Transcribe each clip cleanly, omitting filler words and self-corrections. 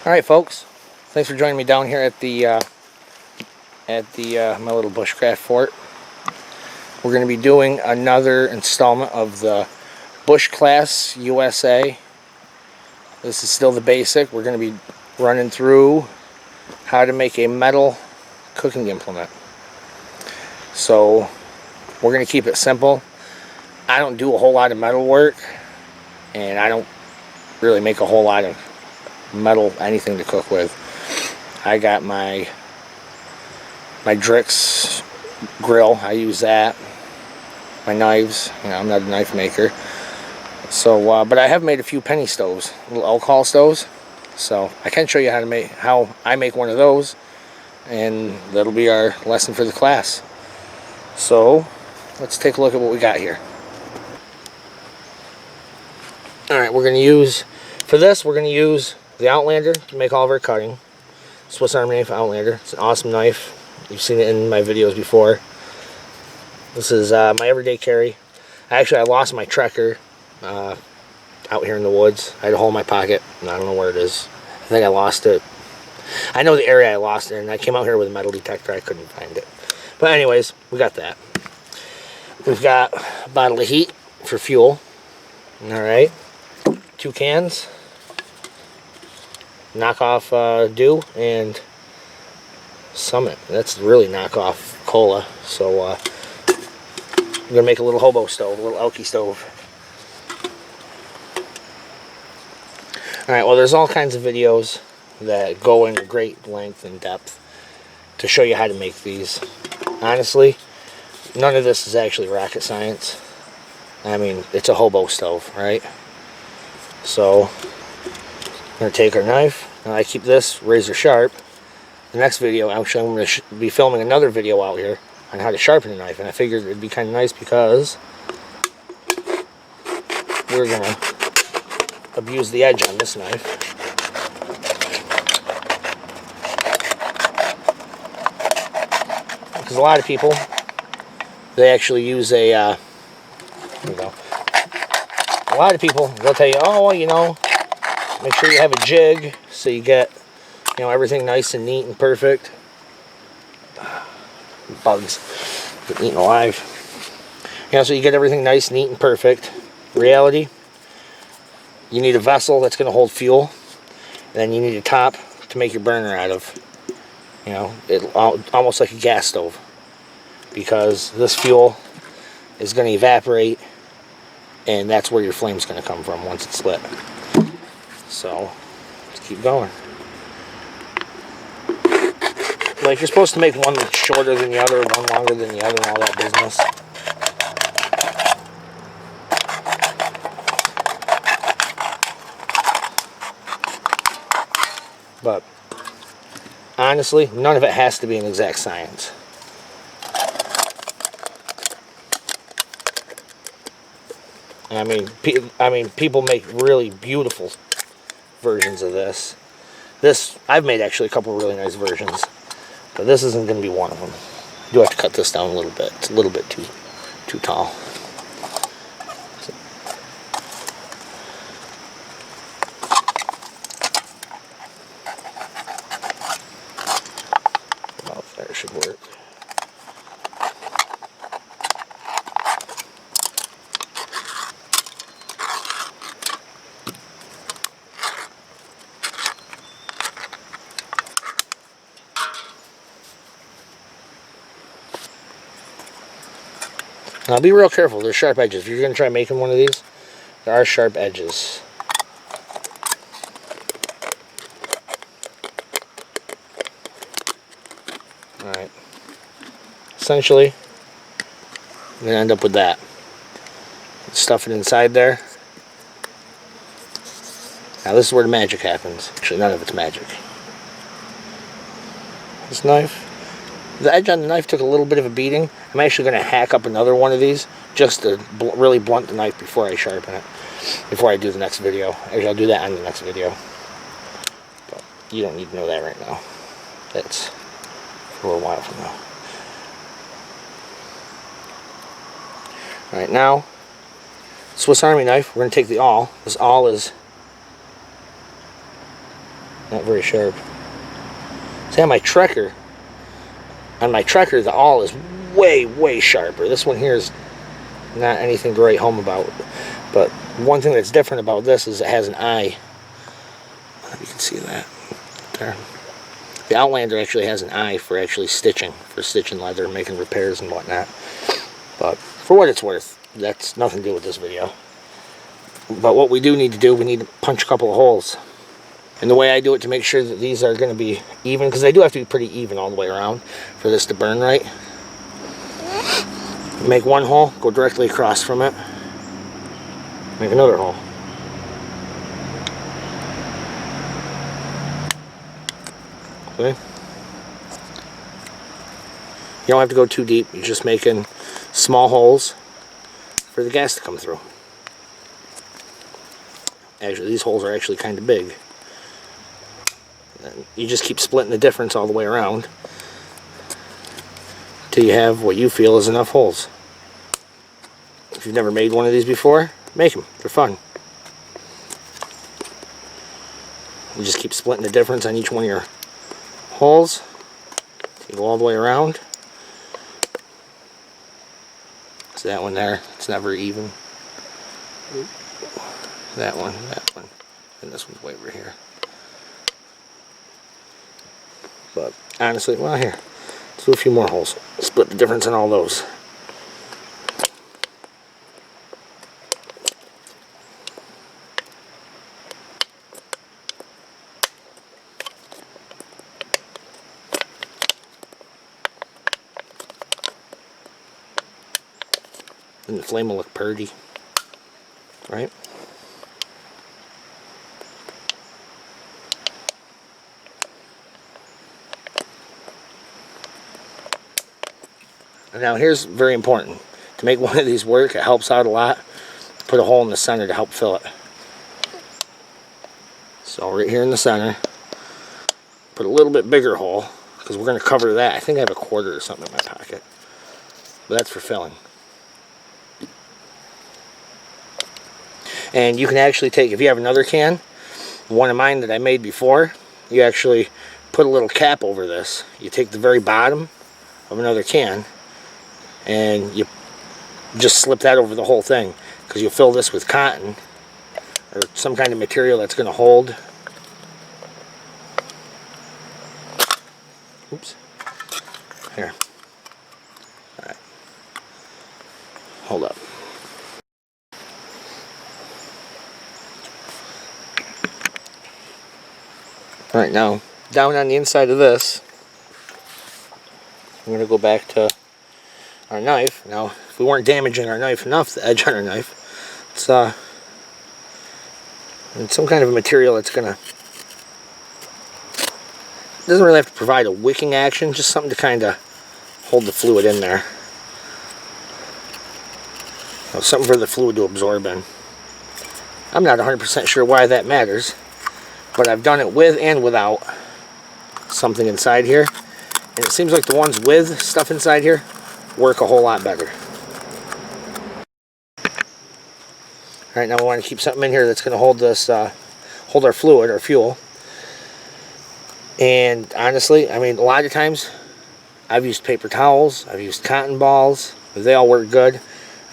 Alright folks, thanks for joining me down here at the my little bushcraft fort. We're going to be doing another installment of the Bushclass USA. This is still the basic. We're going to be running through how to make a metal cooking implement. So we're going to keep it simple. I don't do a whole lot of metal work, and I don't really make a whole lot of metal anything to cook with. I got my Drix grill. I use that. My knives. You know, I'm not a knife maker. So, but I have made a few penny stoves, little alcohol stoves. So I can show you how I make one of those, and that'll be our lesson for the class. So let's take a look at what we got here. All right, we're going to use the Outlander to make all of our cutting. Swiss Army knife Outlander. It's an awesome knife. You've seen it in my videos before. This is my everyday carry. I lost my Trekker out here in the woods. I had a hole in my pocket, and I don't know where it is. I think I lost it. I know the area I lost it, and I came out here with a metal detector. I couldn't find it. But anyways, we got that. We've got a bottle of heat for fuel. Alright. 2 cans. Knockoff Dew and Summit. That's really knockoff cola. So we're gonna make a little hobo stove, a little Elky stove. Alright, well, there's all kinds of videos that go into great length and depth to show you how to make these. Honestly, none of this is actually rocket science. I mean, it's a hobo stove, right? So we're going to take our knife. Now, I keep this razor sharp. The next video, actually, I'm going to be filming another video out here on how to sharpen a knife. And I figured it'd be kind of nice because we're going to abuse the edge on this knife. Because a lot of people, they actually use a, here we go. A lot of people, they'll tell you, oh, well, you know, make sure you have a jig so you get, you know, everything nice and neat and perfect. Bugs get eaten alive. You know, so you get everything nice, neat, and perfect. Reality, you need a vessel that's going to hold fuel. And then you need a top to make your burner out of. You know, almost like a gas stove. Because this fuel is going to evaporate, and that's where your flame's going to come from once it's lit. So, let's keep going. Like, you're supposed to make one shorter than the other, one longer than the other, and all that business. But, honestly, none of it has to be an exact science. I mean, people make really beautiful versions of this. I've made actually a couple of really nice versions, but this isn't going to be one of them. I do have to cut this down a little bit. It's a little bit too tall. About there should work. Now be real careful, there's sharp edges. If you're going to try making one of these, there are sharp edges. Alright. Essentially, I'm going to end up with that. Stuff it inside there. Now this is where the magic happens. Actually, none of it's magic. This knife. The edge on the knife took a little bit of a beating. I'm actually going to hack up another one of these just to really blunt the knife before I sharpen it. Before I do the next video. Actually, I'll do that on the next video. But you don't need to know that right now. That's for a little while from now. Alright, now, Swiss Army knife, we're going to take the awl. This awl is Not very sharp. See, on my Trekker, the awl is way sharper. This one here is not anything to write home about. But one thing that's different about this is it has an eye. You can see that there. The Outlander actually has an eye for actually stitching leather, making repairs and whatnot. But for what it's worth, that's nothing to do with this video. But what we do need to do, we need to punch a couple of holes. And the way I do it to make sure that these are going to be even, because they do have to be pretty even all the way around for this to burn right. Make one hole, go directly across from it. Make another hole. Okay. You don't have to go too deep. You're just making small holes for the gas to come through. Actually, these holes are actually kind of big. And you just keep splitting the difference all the way around till you have what you feel is enough holes. If you've never made one of these before, make them. They're fun. You just keep splitting the difference on each one of your holes. You go all the way around. So that one there, it's never even. That one, and this one's way over here. But honestly, well, here, let's do a few more holes. Split the difference in all those. And the flame will look pretty, right? Now here's very important. To make one of these work, it helps out a lot. Put a hole in the center to help fill it. So right here in the center, put a little bit bigger hole, because we're going to cover that. I think I have a quarter or something in my pocket. But that's for filling. And you can actually take, if you have another can, one of mine that I made before, you actually put a little cap over this. You take the very bottom of another can, and you just slip that over the whole thing, because you'll fill this with cotton or some kind of material that's going to hold. Oops. Here. Alright. Hold up. Alright, now down on the inside of this, I'm going to go back to our knife. Now, if we weren't damaging our knife enough, the edge on our knife, it's some kind of a material that's going to, doesn't really have to provide a wicking action, just something to kind of hold the fluid in there. Something for the fluid to absorb in. I'm not 100% sure why that matters, but I've done it with and without something inside here, and it seems like the ones with stuff inside here work a whole lot better. Alright, now we want to keep something in here that's going to hold this, hold our fluid, our fuel. And honestly, I mean, a lot of times I've used paper towels, I've used cotton balls, they all work good.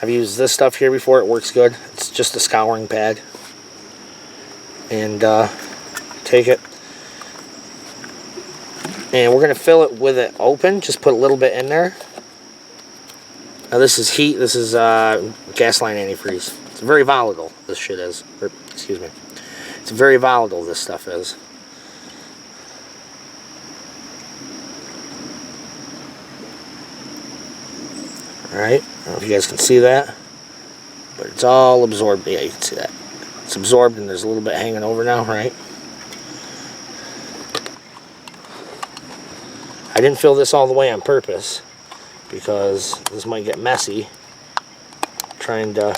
I've used this stuff here before, it works good. It's just a scouring pad. And take it, and we're going to fill it with it open. Just put a little bit in there. Now this is heat, this is gas line antifreeze. It's very volatile, this shit is. Or, excuse me. It's very volatile, this stuff is. Alright, I don't know if you guys can see that, but it's all absorbed. Yeah, you can see that. It's absorbed, and there's a little bit hanging over now, right? I didn't fill this all the way on purpose, because this might get messy trying to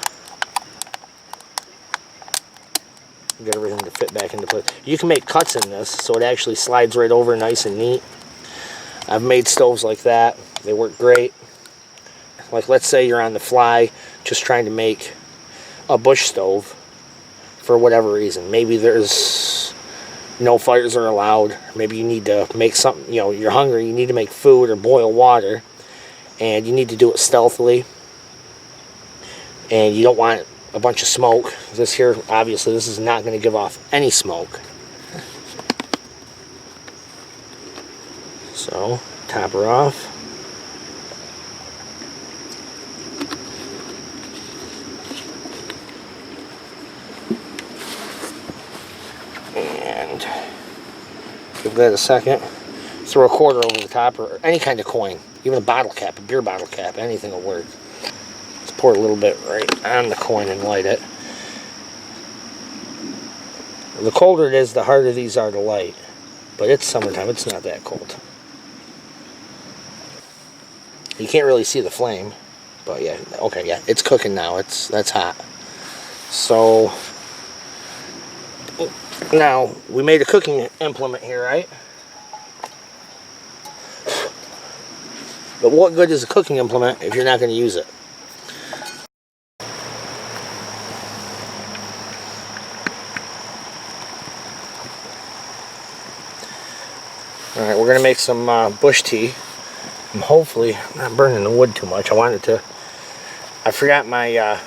get everything to fit back into place. You can make cuts in this so it actually slides right over nice and neat. I've made stoves like that. They work great. Like, let's say you're on the fly just trying to make a bush stove for whatever reason. Maybe there's no fires are allowed. Maybe you need to make something, you know, you're hungry, you need to make food or boil water, and you need to do it stealthily, and you don't want a bunch of smoke. This here, obviously, this is not going to give off any smoke. So, top her off. And give that a second. Throw a quarter over the top, or any kind of coin. Even a bottle cap, a beer bottle cap, anything will work. Let's pour a little bit right on the coin and light it. The colder it is, the harder these are to light. But it's summertime, it's not that cold. You can't really see the flame, but yeah, okay, yeah, it's cooking now. That's hot. So now we made a cooking implement here, right? But what good is a cooking implement if you're not going to use it? All right, we're going to make some bush tea. I'm hopefully not burning the wood too much. I forgot my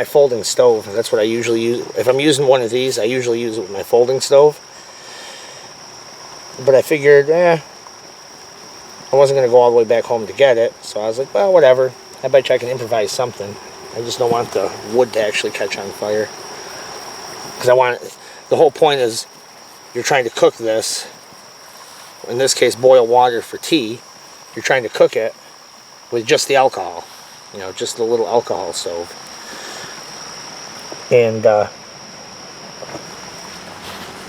folding stove. That's what I usually use. If I'm using one of these, I usually use it with my folding stove. But I figured, I wasn't going to go all the way back home to get it. So I was like, well, whatever. I bet you I can improvise something. I just don't want the wood to actually catch on fire. Because the whole point is you're trying to cook this. In this case, boil water for tea. You're trying to cook it with just the alcohol. You know, just the little alcohol stove. And I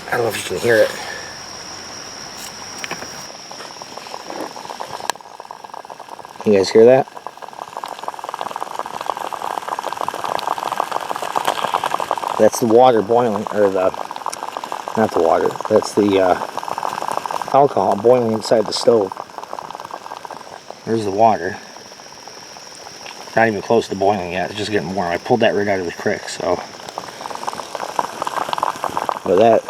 don't know if you can hear it. You guys hear that? That's the water boiling, or not the water, that's the alcohol boiling inside the stove. There's the water. Not even close to boiling yet, it's just getting warm. I pulled that right out of the creek, so. But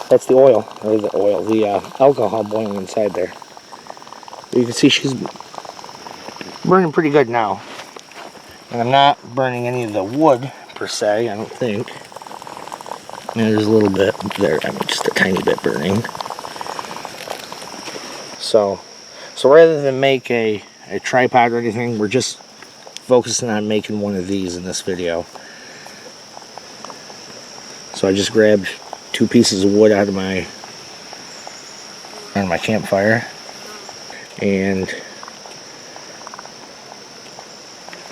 that's the oil, the alcohol boiling inside there. You can see she's burning pretty good now. And I'm not burning any of the wood, per se, I don't think. And there's a little bit there, I mean, just a tiny bit burning. So rather than make a tripod or anything, we're just focusing on making one of these in this video. So I just grabbed 2 pieces of wood out of my campfire and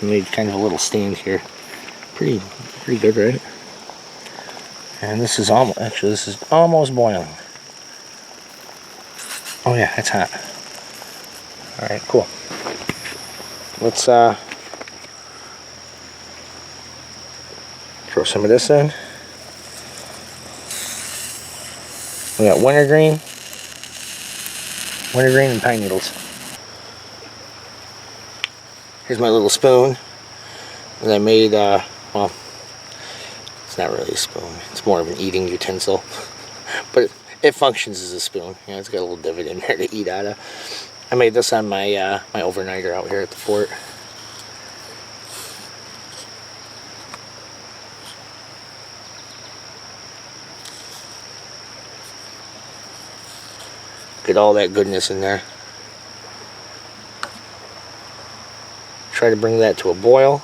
made kind of a little stand here. Pretty good, right? And this is almost boiling. Oh yeah, it's hot. All right, cool. Let's throw some of this in. We got wintergreen and pine needles. Here's my little spoon that I made, well, it's not really a spoon. It's more of an eating utensil. But it functions as a spoon. You know, it's got a little divot in there to eat out of. I made this on my my overnighter out here at the fort. Get all that goodness in there. Try to bring that to a boil.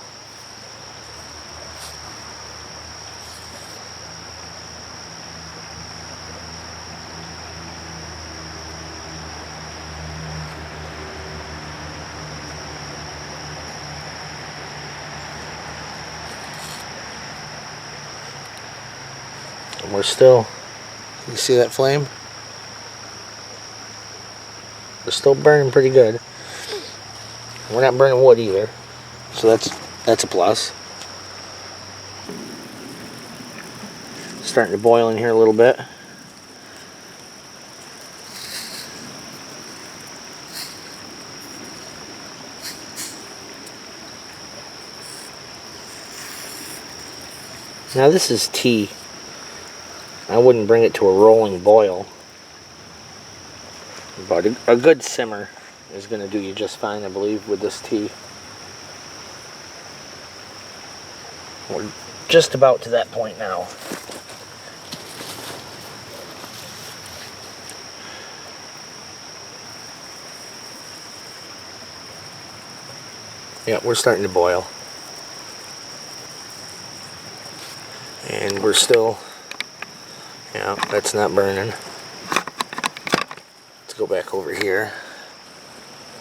And we're still, you see that flame? We're still burning pretty good. We're not burning wood either, so that's a plus. Starting to boil in here a little bit. Now this is tea. I wouldn't bring it to a rolling boil, but a good simmer is going to do you just fine, I believe, with this tea. We're just about to that point now. Yeah, we're starting to boil. And we're still, yeah, that's not burning. Let's go back over here.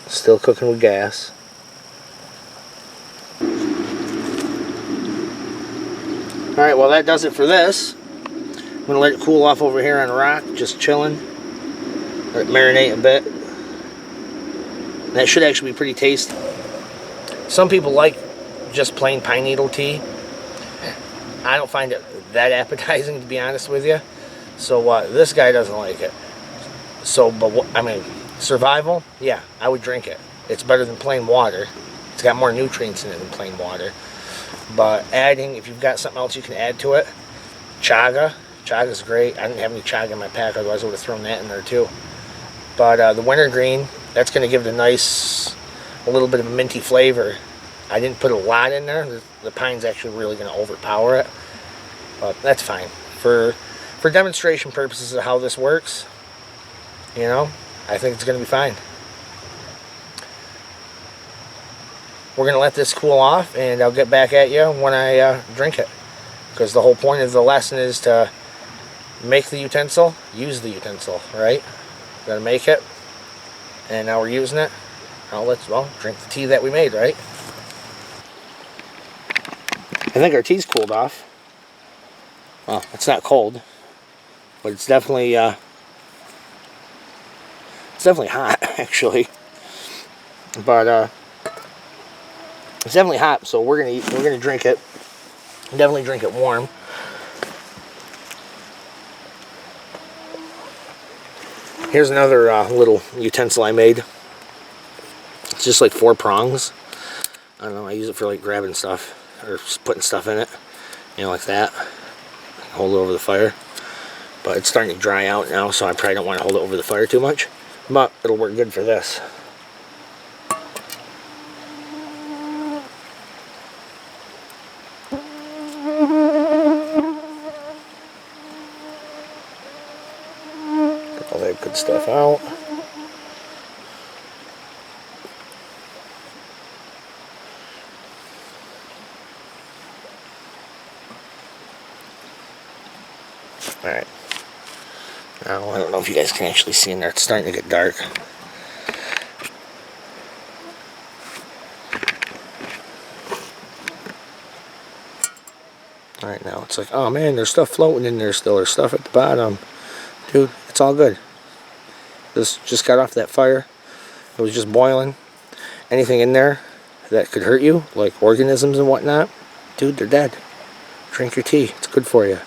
Still cooking with gas. Alright, well that does it for this. I'm going to let it cool off over here on a rock, just chilling. Let it marinate a bit. That should actually be pretty tasty. Some people like just plain pine needle tea. I don't find it that appetizing, to be honest with you. So this guy doesn't like it. So, but I mean, survival, yeah, I would drink it. It's better than plain water. It's got more nutrients in it than plain water. But adding, if you've got something else you can add to it, chaga. Chaga's great. I didn't have any chaga in my pack, otherwise I would have thrown that in there too. But the wintergreen, that's going to give it a little bit of a minty flavor. I didn't put a lot in there. The pine's actually really going to overpower it. But that's fine. For demonstration purposes of how this works, you know, I think it's going to be fine. We're going to let this cool off, and I'll get back at you when I drink it. Because the whole point of the lesson is to make the utensil, use the utensil, right? Got to make it, and now we're using it. Now let's, well, drink the tea that we made, right? I think our tea's cooled off. Well, it's not cold, but it's definitely hot, actually. But it's definitely hot, so we're gonna drink it. Definitely drink it warm. Here's another little utensil I made. It's just like 4 prongs. I don't know, I use it for like grabbing stuff or just putting stuff in it, you know, like that. Hold it over the fire. But it's starting to dry out now, so I probably don't want to hold it over the fire too much. But it'll work good for this. Get all that good stuff out. Alright. Now, I don't know if you guys can actually see in there. It's starting to get dark. Alright, now it's like, oh man, there's stuff floating in there still. There's stuff at the bottom. Dude, it's all good. This just got off that fire. It was just boiling. Anything in there that could hurt you, like organisms and whatnot, dude, they're dead. Drink your tea. It's good for you.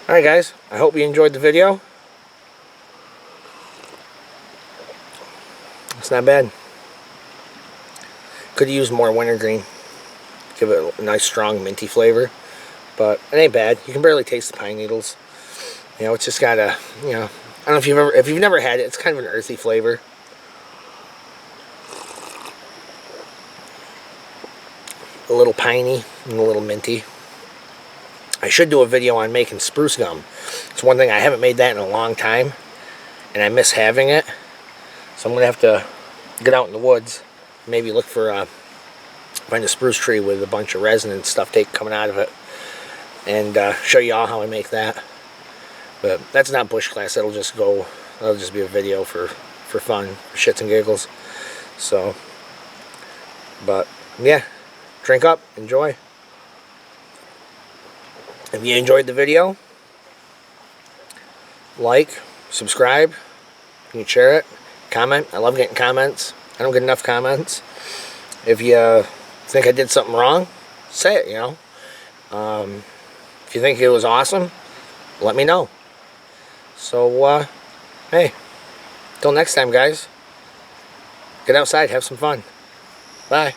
Alright guys, I hope you enjoyed the video. It's not bad. Could use more wintergreen. Give it a nice strong minty flavor. But it ain't bad. You can barely taste the pine needles. You know, it's just got a, you know, I don't know if you've never had it, it's kind of an earthy flavor. A little piney and a little minty. I should do a video on making spruce gum. It's one thing, I haven't made that in a long time, and I miss having it. So I'm going to have to get out in the woods, maybe look for, find a spruce tree with a bunch of resin and stuff coming out of it, and show you all how I make that. But that's not Bushclass, that'll just be a video for fun, for shits and giggles. So, but yeah, drink up, enjoy. If you enjoyed the video, like, subscribe, you can share it, comment. I love getting comments. I don't get enough comments. If you think I did something wrong, say it, you know. If you think it was awesome, let me know. So, hey, till next time, guys. Get outside, have some fun. Bye.